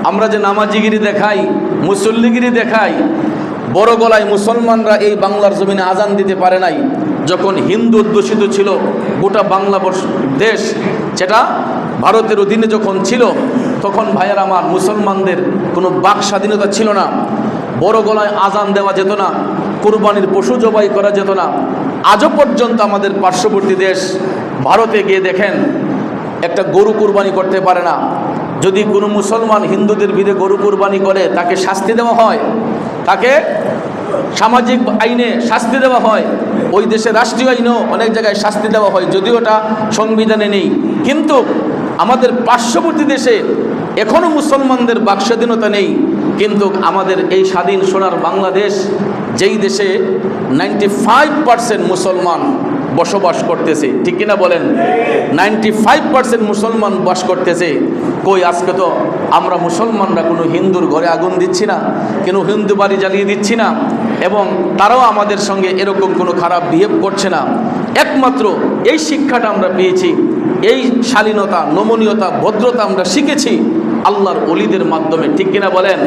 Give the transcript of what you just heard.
আমরা যে নামাজিগিরি দেখাই, মুসল্লিগিরি দেখাই, বড় গলায় মুসলমানরা এই বাংলার জমিনে আজান দিতে পারে নাই যখন হিন্দু অধ্যুষিত ছিল গোটা বাংলাবর্ষ দেশ, যেটা ভারতের অধীনে যখন ছিল, তখন ভাইয়ের আমার মুসলমানদের কোনো বাক স্বাধীনতা ছিল না। বড় গলায় আজান দেওয়া যেত না, কুরবানির পশু জবাই করা যেত না। আজও পর্যন্ত আমাদের পার্শ্ববর্তী দেশ ভারতে গিয়ে দেখেন, একটা গরু কুরবানি করতে পারে না। যদি কোনো মুসলমান হিন্দুদের বিরুদ্ধে গরু কুরবানি করে তাকে শাস্তি দেওয়া হয়, তাকে সামাজিক আইনে শাস্তি দেওয়া হয়, ওই দেশে রাষ্ট্রীয় আইনেও অনেক জায়গায় শাস্তি দেওয়া হয়, যদিও ওটা সংবিধানে নেই। কিন্তু আমাদের পার্শ্ববর্তী দেশে এখনও মুসলমানদের বাকস্বাধীনতা নেই। কিন্তু আমাদের এই স্বাধীন সোনার বাংলাদেশ, যেই দেশে 95% মুসলমান বসবাস করতেছে, ঠিক কিনা বলেন? 95% মুসলমান বাস করতেছে। কই আজকে তো আমরা মুসলমানরা কোনো হিন্দুর ঘরে আগুন দিচ্ছি না, কোনো হিন্দু বাড়ি জ্বালিয়ে দিচ্ছি না, এবং তারাও আমাদের সঙ্গে এরকম কোনো খারাপ বিহেভ করছে না। একমাত্র এই শিক্ষাটা আমরা পেয়েছি, এই শালীনতা, নমনীয়তা, ভদ্রতা আমরা শিখেছি আল্লাহর ওলিদের মাধ্যমে, ঠিক কিনা বলেন?